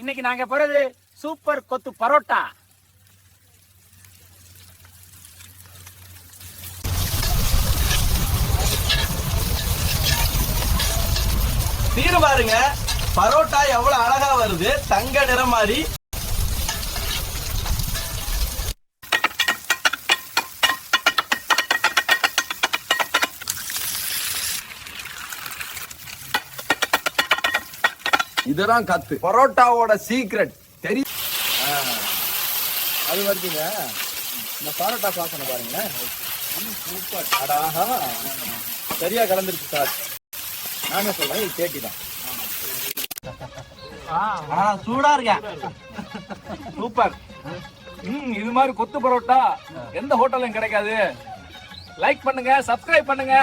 இன்னைக்கு நாங்க போறது சூப்பர் கொத்து பரோட்டா. தீரு பாருங்க, பரோட்டா எவ்வளவு அழகா வருது, தங்க நிறம் மாதிரி. இதுதான் கத்து பரோட்டாவோட சீக்ரெட் தெரியும். அது வருதுங்க, இந்த பரோட்டா சாசனை பாருங்க, சூப்பர். அடாஹா, சரியா கலந்துருச்சு சார். நானே சொல்றேன், இது கேட்டிதான். சூடா இருக்கேன், சூப்பர். இது மாதிரி கொத்து பரோட்டா எந்த ஹோட்டலும் கிடைக்காது. லைக் பண்ணுங்க, சப்ஸ்கிரைப் பண்ணுங்க.